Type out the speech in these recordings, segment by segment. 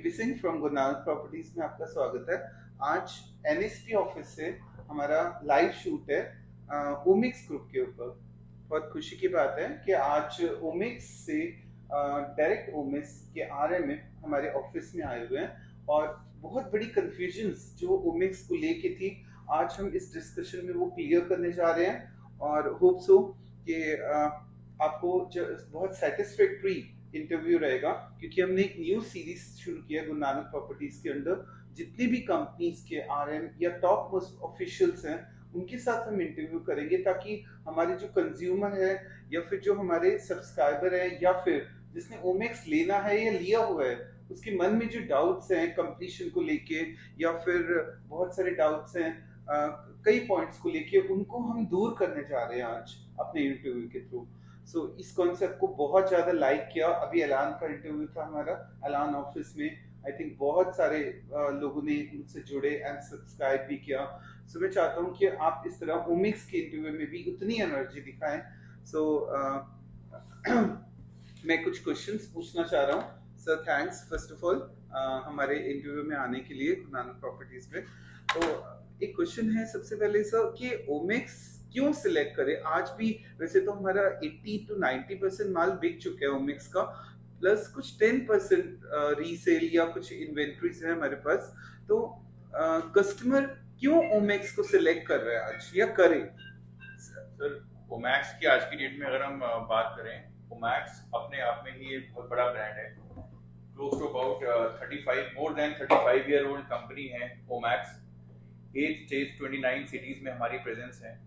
VP Singh from गुरनानक properties में आपका स्वागत है। आज एनएसपी ऑफिस से हमारा लाइव शूट है ओमिक्स ग्रुप के ऊपर। बहुत खुशी की बात है कि आज ओमिक्स से डायरेक्ट ओमिक्स के आरएम हमारे ऑफिस में आए हुए हैं और बहुत बड़ी कंफ्यूजन्स जो ओमिक्स को लेके थी, आज हम इस डिस्कशन में वो क्लियर करने जा रहे हैं और होप सो कि आपको बहुत सेटिस्फैक्ट्री इंटरव्यू रहेगा, क्योंकि हमने एक न्यू सीरीज शुरू किया गुरु नानक प्रॉपर्टीज के अंदर। जितनी भी कंपनीज के आरएम या टॉप मोस्ट ऑफिशियल्स हैं उनके साथ हम इंटरव्यू करेंगे, ताकि हमारे जो कंज्यूमर है या फिर जो हमारे सब्सक्राइबर है या फिर जिसने ओमेक्स लेना है या लिया हुआ है, उसके मन में जो डाउट्स हैं कंप्लीशन को लेके या फिर बहुत सारे डाउट्स हैं कई पॉइंट्स को लेके, उनको हम दूर करने जा रहे हैं आज अपने इंटरव्यू के थ्रू। इस कॉन्सेप्ट को बहुत ज्यादा लाइक किया। अभी ऐलान का इंटरव्यू था हमारा ऐलान ऑफिस में, आई थिंक बहुत सारे लोगों ने मुझसे जुड़े एंड सब्सक्राइब भी किया। मैं चाहता हूं कि आप इस तरह ओमिक्स के इंटरव्यू में भी उतनी एनर्जी दिखाएं। मैं कुछ क्वेश्चंस पूछना चाह रहा हूं। Sir thanks first of all हमारे इंटरव्यू में आने के लिए गुरु नानक प्रॉपर्टीज में। तो एक क्वेश्चन है सबसे पहले सर कि ओमिक्स क्यों सिलेक्ट करें? आज भी वैसे तो हमारा 80 to 90% माल बिक चुका है ओमिक्स का, प्लस कुछ 10% रीसेल या कुछ इन्वेंट्रीज है हमारे पास। तो कस्टमर क्यों ओमिक्स को सिलेक्ट कर रहे हैं आज या करें? सर ओमैक्स की आज की डेट में अगर हम बात करें, ओमैक्स अपने आप में ही एक बहुत बड़ा ब्रांड है। Close to about 35 more than 35 year old company है ओमैक्स। 8 स्टेट्स 29 सिटीज में हमारी प्रेजेंस है।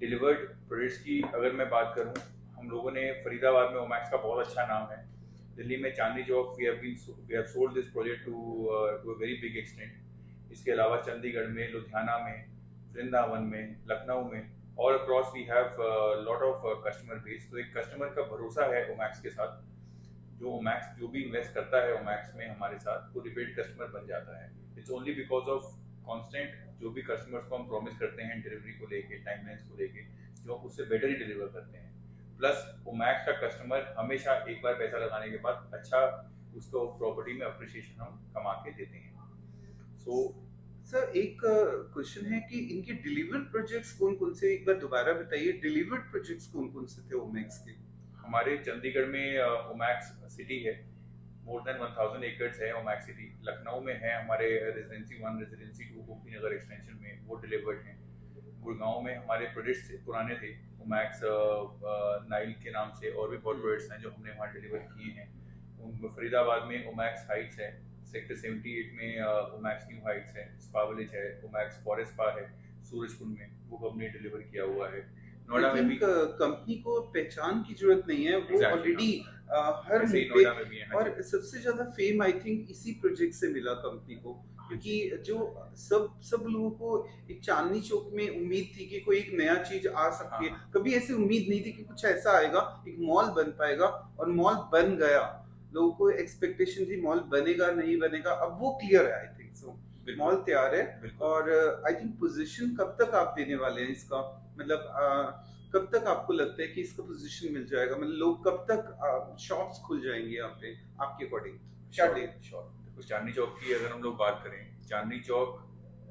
डिलीवर्ड प्रोडक्ट्स की अगर मैं बात करूं, हम लोगों ने फरीदाबाद में ओमैक्स का बहुत अच्छा नाम है। दिल्ली में Chandni Chowk we have sold this project to a very big extent. इसके अलावा चंडीगढ़ में, लुधियाना में, वृंदावन में, लखनऊ में, all across we have lot of customer base. तो एक कस्टमर का भरोसा है ओमैक्स के साथ। जो ओमैक्स जो भी इन्वेस्ट करता है ओमैक्स में हमारे साथ, वो रिपीट कस्टमर बन जाता है। It's only because of constant जो भी कस्टमर्स को हम प्रॉमिस करते हैं डिलीवरी को लेके, टाइमलाइंस को लेके, जो हम उससे बेटर ही डिलीवर करते हैं। प्लस ओमैक्स का कस्टमर हमेशा एक बार पैसा लगाने के बाद अच्छा उसको प्रॉपर्टी में अप्रिसिएशन हम कमा के देते हैं। सर एक क्वेश्चन है कि इनके डिलीवर्ड प्रोजेक्ट्स कौन कौन से, एक बार दोबारा बताइए, डिलीवर्ड प्रोजेक्ट्स कौन कौन से थे ओमैक्स के? हमारे चंडीगढ़ में ओमैक्स सिटी है, मोर देन 1000 एकर्स है ओमैक्स सिटी। लखनऊ में है हमारे रेजिडेंसी 1, रेजिडेंसी 2 गोपी नगर एक्सटेंशन में, वो डिलीवर्ड हैं। गुड़गांव में हमारे प्रोजेक्ट्स पुराने थे ओमैक्स नाइल के नाम से, और भी बहुत प्रोजेक्ट्स हैं जो हमने वहाँ डिलीवर किए हैं। फरीदाबाद में ओमैक्स हाइट्स है, सेक्टर 78 में ओमैक्स न्यू हाइट्स है, स्पा विलेज है, ओमैक्स फॉरेस्ट स्पा है सूरजकुंड में, वो हमने डिलीवर किया हुआ है। नोएडा में भी कंपनी को पहचान की जरूरत नहीं है, वो ऑलरेडी हर नोएडा में भी है। और सबसे ज्यादा फेम आई थिंक इसी प्रोजेक्ट से मिला कंपनी को, क्योंकि जो सब लोगों को एक चांदनी चौक में उम्मीद थी कि कोई एक नया चीज आ सकती है। कभी ऐसी उम्मीद नहीं थी कि कुछ ऐसा आएगा, एक मॉल बन पाएगा, और मॉल बन गया। लोगों को एक्सपेक्टेशन थी मॉल बनेगा नहीं बनेगा, अब वो क्लियर है। आई थिंक सो मॉल तैयार है। और आई थिंक पोजीशन कब तक आप देने वाले हैं इसका, मतलब कब तक आपको लगता है कि इसका पोजीशन मिल जाएगा, मतलब लोग कब तक शॉप्स खुल जाएंगे यहाँ पे आपके अकॉर्डिंग, क्या डेट? देखो, चांदनी चौक की अगर हम लोग बात करें, चांदनी चौक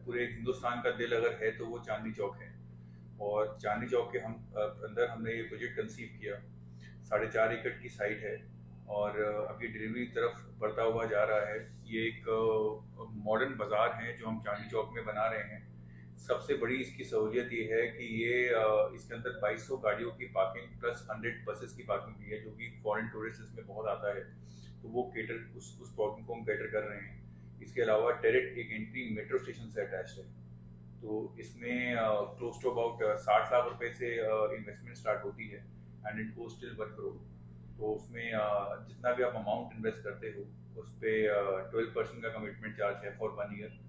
पूरे हिंदुस्तान का दिल अगर है तो वो चांदनी चौक है। और चांदनी चौक के हम अंदर हमने ये प्रोजेक्ट कंसीव किया। 4.5 एकड़ की साइट है और अभी डिलीवरी तरफ बढ़ता हुआ जा रहा है। ये एक मॉडर्न बाजार है जो हम चांदनी चौक में बना रहे हैं। सबसे बड़ी इसकी सहूलियत ये है कि ये इसके अंदर 2200 गाड़ियों की पार्किंग प्लस 100 बसेस की पार्किंग भी है, जो कि फॉरेन टूरिस्ट इसमें बहुत आता है, तो वो केटर उस प्रॉब्लम को हम कैटर कर रहे हैं। इसके अलावा डायरेक्ट एक एंट्री मेट्रो स्टेशन से अटैच्ड है। तो इसमें क्लोज टू अबाउट 60 लाख रुपए से इन्वेस्टमेंट स्टार्ट होती है and it goes till 1 crore. तो उसमें जितना भी आप अमाउंट इन्वेस्ट करते हो उस पर 12% का कमिटमेंट चार्ज है फॉर 1 ईयर।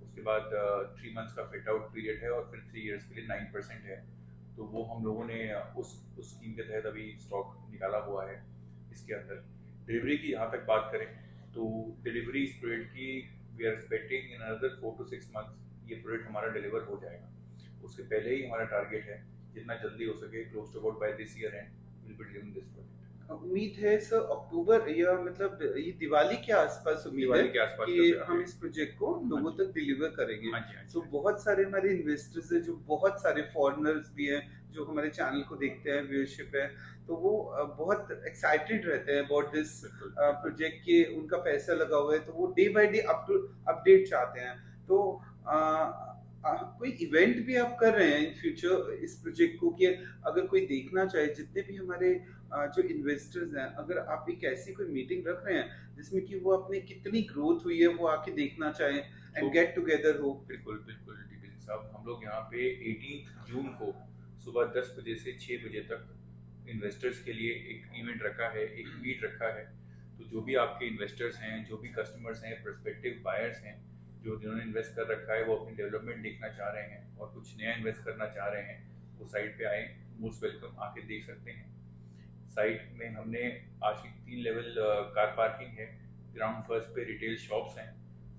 उसके बाद 3 मंथ्स का फिट आउट पीरियड है और फिर 3 इयर्स के लिए 9% है। तो वो हम लोगों ने उस स्कीम के तहत अभी स्टॉक निकाला हुआ है। इसके अंदर डिलीवरी की यहाँ तक बात करें तो डिलीवरी इस प्रोजेक्ट की we are expecting in another 4 to 6 months ये प्रोजेक्ट हमारा डिलीवर हो जाएगा। उसके पहले ही हमारा टारगेट है जितना जल्दी हो सके, close to about by this year end will be delivering this project. उम्मीद है सर अक्टूबर या मतलब ये दिवाली के आसपास उम्मीद है दिवाली के आसपास कि कर सकते हम हैं। इस प्रोजेक्ट को हाँ लोगों जी, तक डिलीवर करेंगे। हाँ जी, हाँ जी, सो हाँ जी। बहुत सारे हमारे इन्वेस्टर्स हैं, जो बहुत सारे फॉरेनर्स भी हैं जो हमारे चैनल को देखते हैं, व्यूअरशिप है, तो वो बहुत एक्साइटेड रहते हैं अबाउट दिस बिल्कुल, बिल्कुल। प्रोजेक्ट के। उनका पैसा लगा हुआ है तो वो डे बाय डे अपडेट चाहते हैं। तो कोई इवेंट भी आप कर रहे हैं इन फ्यूचर इस प्रोजेक्ट को, कि अगर कोई देखना चाहे, जितने भी हमारे जो इन्वेस्टर्स हैं, अगर आप एक ऐसी कोई मीटिंग रख रहे हैं जिसमें कि वो अपने कितनी ग्रोथ हुई है वो आके देखना चाहे तो एंड गेट टुगेदर हो। बिल्कुल, बिल्कुल डीपी साहब, हम लोग यहाँ पे 18 जून को सुबह 10 बजे से 6 बजे तक इन्वेस्टर्स के लिए एक इवेंट रखा है, एक मीट रखा है। तो जो भी आपके इन्वेस्टर्स हैं, जो भी कस्टमर्स हैं, प्रोस्पेक्टिव बायर्स हैं, जो जिन्होंने इन्वेस्ट कर रखा है, वो अपनी डेवलपमेंट देखना चाह रहे हैं और कुछ नया इन्वेस्ट करना चाह रहे हैं, वो साइट पे आए, मोस्ट वेलकम, आके देख सकते हैं। साइट में हमने आज की 3 लेवल कार पार्किंग है, ग्राउंड फर्स्ट पे रिटेल शॉप्स हैं,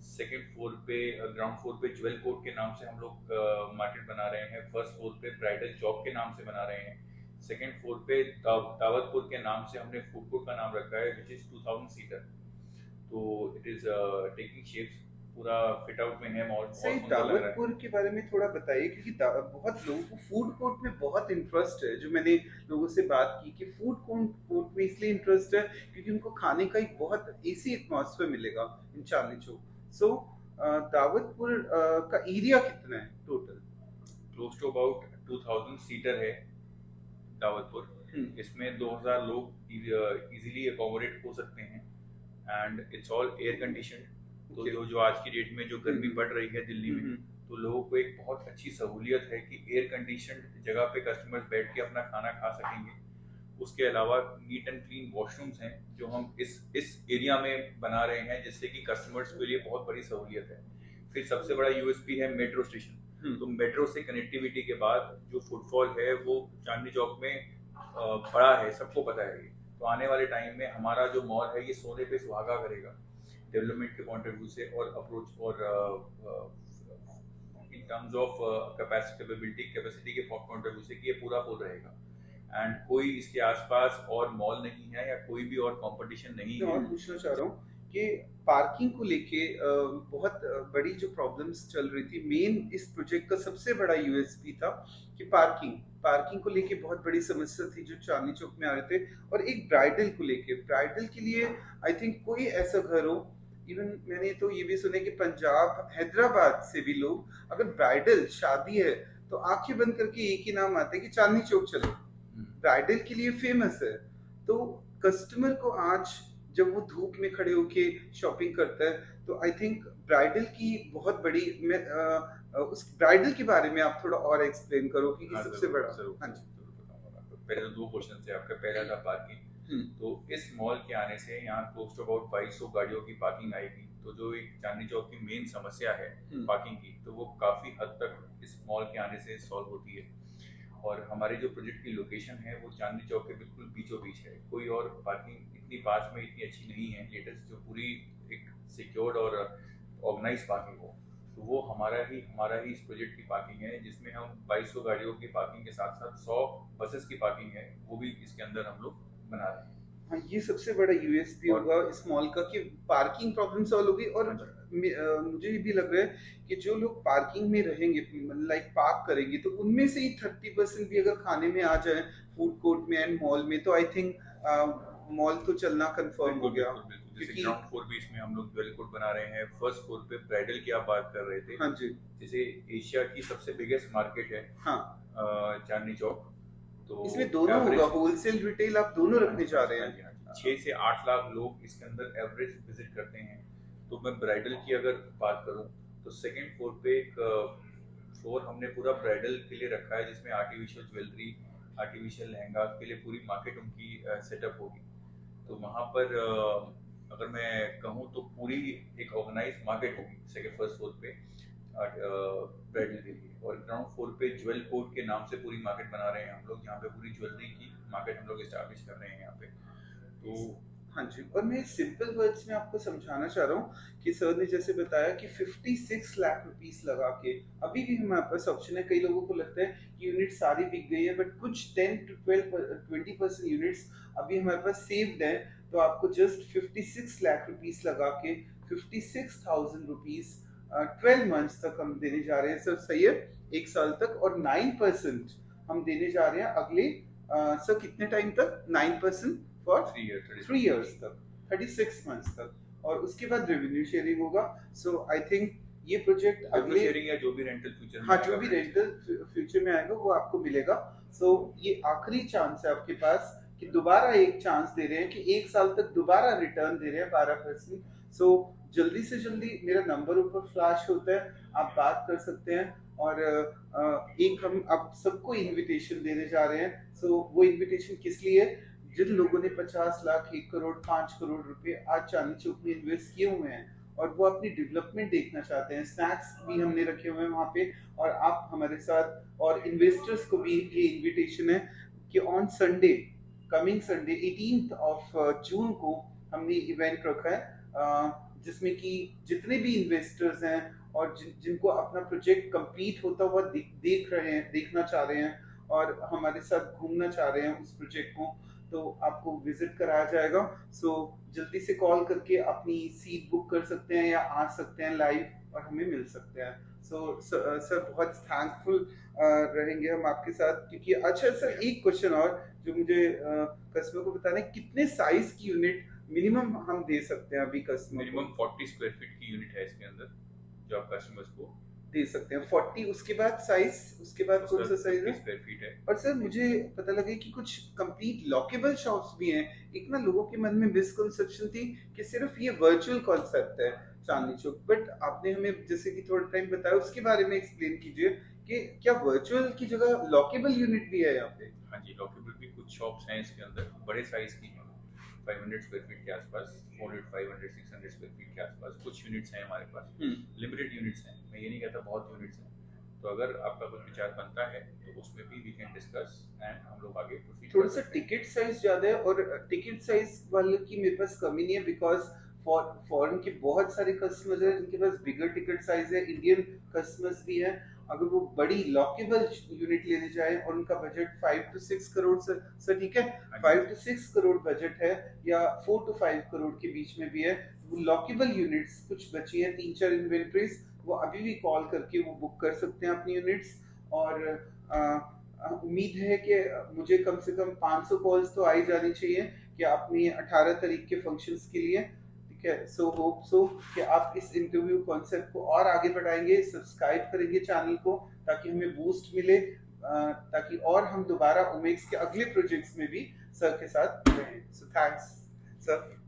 सेकंड फ्लोर पे ग्राउंड फ्लोर पे ज्वेल कोर्ट के नाम से हम लोग मार्केट बना रहे हैं, फर्स्ट फ्लोर पे ब्राइडल चौक के नाम से बना रहे हैं, सेकंड फ्लोर पे दावतपुर के नाम से हमने फूड कोर्ट का नाम रखा है, विच इज 2000 सीटर। तो इट इज टेकिंग शेप्स, पूरा फिट आउट में है, मॉल सही, बहुत सुंदर लग रहा है। दावतपुर के बारे में थोड़ा बताइए, क्योंकि बहुत लोगों को फूड कोर्ट में बहुत इंटरेस्ट है। जो मैंने लोगों से बात की कि फूड कोर्ट में इसलिए इंटरेस्ट है क्योंकि उनको खाने का एक बहुत एसी एटमॉस्फेयर मिलेगा इन चांदनी चौक। सो दावतपुर का एरिया कितना है total? Close to about 2000 seater है दावतपुर। इसमें 2000 लोग इजीली अकोमोडेट हो सकते हैं and it's all air condition. तो Okay. जो आज की डेट में जो गर्मी बढ़ रही है दिल्ली में, तो लोगों को एक बहुत अच्छी सहूलियत है कि एयर कंडीशन जगह पे कस्टमर्स बैठ के अपना खाना खा सकेंगे। उसके अलावा नीट एंड क्लीन वॉशरूम्स हैं जो हम इस एरिया में बना रहे हैं, जिससे कि कस्टमर्स के लिए बहुत बड़ी सहूलियत है। फिर सबसे बड़ा यूएसपी है मेट्रो स्टेशन। तो मेट्रो से कनेक्टिविटी के बाद जो फुटफॉल है वो चांदनी चौक में बड़ा है, सबको पता है ये। तो आने वाले टाइम में हमारा जो मॉल है ये सोने पे सुहागा करेगा डेवलपमेंट के पॉइंट ऑफ व्यू से, और अप्रोच और इन टर्म्स ऑफ कैपेसिटी के पॉइंट ऑफ व्यू से कि ये पूरा पुल रहेगा एंड कोई इसके आसपास और मॉल नहीं है या कोई भी और कंपटीशन नहीं मैं है। और पूछना चाह रहा हूँ कि पार्किंग को लेके बहुत बड़ी जो प्रॉब्लम्स चल रही थी, मेन इस प्रोजेक्ट का सबसे बड़ा यूएसपी था कि पार्किंग को लेके बहुत बड़ी समस्या थी जो चांदनी चौक में आ रहे थे। और एक ब्राइडल के लिए आई थिंक कोई ऐसा घर हो, इवन मैंने तो ये भी सुना है कि पंजाब हैदराबाद से भी लोग, अगर ब्राइडल शादी है तो आंखें बंद करके एक ही नाम आता है कि चांदनी चौक चलो, ब्राइडल के लिए फेमस है। तो कस्टमर को आज जब वो धूप में खड़े होके शॉपिंग करता है तो आई थिंक ब्राइडल की बहुत बड़ी उस ब्राइडल के बारे में आप थोड़ा और एक्सप्लेन करो कि हाँ, सबसे बड़ा। जरूर हाँ जी। जरूर बताऊंगा मैं आपको। पहले तो 2 क्वेश्चन थे आपका। पहला था पार्किंग। तो इस मॉल के आने से यहाँ क्लोज टू अबाउट 2200 गाड़ियों की पार्किंग आएगी। तो जो एक चांदनी चौक की मेन समस्या है पार्किंग की, तो वो काफी हद तक इस मॉल के आने से सॉल्व होती है। और हमारे जो प्रोजेक्ट की लोकेशन है वो चांदनी चौक के बिल्कुल बीचों बीच है। कोई और पार्किंग इतनी पास में इतनी अच्छी नहीं है लेटेस्ट, जो पूरी एक सिक्योर्ड और ऑर्गेनाइज पार्किंग हो। तो वो हमारा ही इस प्रोजेक्ट की पार्किंग है, जिसमें हम 2200 गाड़ियों की पार्किंग के साथ साथ 100 बसेस की पार्किंग है, वो भी इसके अंदर हम लोग बना रहे हैं। हाँ, ये सबसे बड़ा यूएसपी होगा इस मॉल का कि पार्किंग प्रॉब्लम सॉल्व होगी। और मुझे ये भी लग रहा है कि जो लोग पार्किंग में रहेंगे, लाइक पार्क करेंगे, तो उनमें से ही 30% भी अगर खाने में आ जाए फूड कोर्ट में एंड मॉल में, तो आई थिंक मॉल तो चलना कंफर्म हो गया। जैसे ग्राउंड फ्लोर भी इसमें हम लोग ज्वेल कोर्ट बना रहे हैं, फर्स्ट फ्लोर पे ब्राइडल की आप बात कर रहे थे। हाँ जी। जैसे एशिया की सबसे बिगेस्ट मार्केट है हाँ, चांदनी चौक। तो इसमें दोनों होगा, होलसेल रिटेल आप दोनों रखने जा रहे हैं। 6 से 8 लाख लोग इसके अंदर एवरेज विजिट करते हैं। तो मैं ब्राइडल की अगर बात करूं तो सेकंड फ्लोर पे एक फ्लोर हमने पूरा ब्राइडल के लिए रखा है, जिसमें आर्टिफिशियल ज्वेलरी, आर्टिफिशियल लहंगा के लिए पूरी मार्केट उनकी सेटअप होगी। तो वहाँ पर अगर मैं कहूँ तो पूरी एक ऑर्गेनाइज मार्केट होगी सेकंड फर्स्ट फ्लोर पे ब्राइडल के लिए। और ग्राउंड फ्लोर पे ज्वेल कोर्ट के नाम से पूरी मार्केट बना रहे हैं हम लोग, यहाँ पे पूरी ज्वेलरी की मार्केट हम लोग एस्टैब्लिश कर रहे हैं यहाँ पे। तो हाँ जी, और मैं सिंपल वर्ड्स में आपको समझाना चाह रहा हूँ कि सर ने जैसे बताया कि 56 लाख रुपीस लगा के अभी भी हमारे पास ऑप्शन है। कई लोगों को लगता है कि यूनिट सारी बिक गई है, बट कुछ 10 to 12 20% यूनिट्स अभी हमारे पास सेव्ड है। तो आपको जस्ट 56 लाख रुपीस लगा के 56,000 रुपीस 12 मंथ्स तक हम देने जा रहे हैं सर। सही है, एक साल तक। और 9% हम देने जा रहे हैं अगले सर कितने टाइम तक? 9% फॉर 3 years तक, 36 मंथ्स तक। और उसके बाद रेवेन्यू शेयरिंग होगा। सो आई थिंक ये प्रोजेक्ट अगले शेयरिंग या जो भी रेंटल फ्यूचर में हाँ जो भी रेंटल फ्यूचर में आएगा वो आपको मिलेगा। सो ये आखिरी चांस है आपके पास कि दोबारा एक चांस दे रहे हैं कि एक साल तक दोबारा रिटर्न दे रहे हैं 12%। सो जल्दी से जल्दी मेरा नंबर ऊपर फ्लैश होता है, आप बात कर सकते हैं। और एक हम अब सबको इनविटेशन देने जा रहे हैं। सो वो इनविटेशन किस लिए? जिन लोगों ने 50 लाख, 1 करोड़, 5 करोड़ रुपए आज चांदनी चौक में इन्वेस्ट किए हुए हैं और वो अपनी डेवलपमेंट देखना चाहते हैं। स्नैक्स भी हमने रखे हुए हैं वहाँ पे, और आप हमारे साथ। और इन्वेस्टर्स को भी ये इनविटेशन है कि on Sunday, coming Sunday 18th of June को हमने इवेंट रखा है, जिसमें कि जितने भी इन्वेस्टर्स हैं और जिनको अपना प्रोजेक्ट कंप्लीट होता हुआ देख रहे हैं, देखना चाह रहे हैं और हमारे साथ घूमना चाह रहे हैं उस प्रोजेक्ट को, तो आपको विजिट कराया जाएगा। सो जल्दी से कॉल करके अपनी सीट बुक कर सकते हैं या आ सकते हैं लाइव और हमें मिल सकते हैं। सो सर बहुत थैंकफुल रहेंगे हम आपके साथ, क्योंकि अच्छा सर एक क्वेश्चन और जो मुझे कस्टमर को बताना है, कितने साइज की यूनिट मिनिमम हम दे सकते हैं अभी कस्टमर? मिनिमम 40 स्क्वायर फीट की यूनिट है इसके अंदर जो आप कस्टमर्स को दे सकते हैं 40। उसके बाद साइज, उसके बाद कौन सा साइज है? स्क्वायर फीट है। और सर मुझे पता लगे कि कुछ कंप्लीट लॉकेबल शॉप्स भी हैं। एक ना लोगों के मन में मिसकंसेप्शन थी कि सिर्फ ये वर्चुअल कॉन्सेप्ट है चांदनी चौक, बट आपने हमें जैसे कि थोड़ा टाइम बताया, उसके बारे में एक्सप्लेन कीजिए कि क्या वर्चुअल की जगह लॉकेबल यूनिट भी है यहाँ पे? हाँ जी, लॉकेबल भी कुछ शॉप्स हैं इसके अंदर, बड़े साइज की हैं, 500 स्क्वायर फीट के आसपास, 400, 500, 600 स्क्वायर फीट के आसपास कुछ यूनिट्स हैं हमारे पास। लिमिटेड यूनिट्स हैं, मैं ये नहीं कहता बहुत यूनिट्स हैं। तो अगर आपका कुछ विचार बनता है तो उसमें भी वी कैन डिस्कस एंड हम लोग आगे प्रोसीड। थोड़ा सा टिकट साइज ज्यादा है और टिकट साइज वाले की मेरे पास कमी नहीं है, बिकॉज फॉरेन के बहुत सारे कस्टमर्स हैं जिनके पास बिगर टिकट साइज है, इंडियन कस्टमर्स भी हैं। अगर वो बड़ी लॉकेबल यूनिट लेने जाए और उनका बजट 5 to 6 करोड़ सर ठीक है, 5 to 6 करोड़ बजट है या 4 to 5 करोड़ के बीच में भी है, वो लॉकेबल यूनिट्स कुछ बची हैं, 3-4 इन्वेंटरीज, वो अभी भी कॉल करके वो बुक कर सकते हैं अपनी यूनिट्स। और उम्मीद है कि मुझे कम से कम 500 कॉल्स तो आई जानी चाहिए कि अपनी 18 तारीख के फंक्शंस के लिए, ठीक है। सो होप सो कि आप इस इंटरव्यू कॉन्सेप्ट को और आगे बढ़ाएंगे, सब्सक्राइब करेंगे चैनल को ताकि हमें बूस्ट मिले, ताकि और हम दोबारा ओमेक्स के अगले प्रोजेक्ट्स में भी सर के साथ रहें। So thanks sir.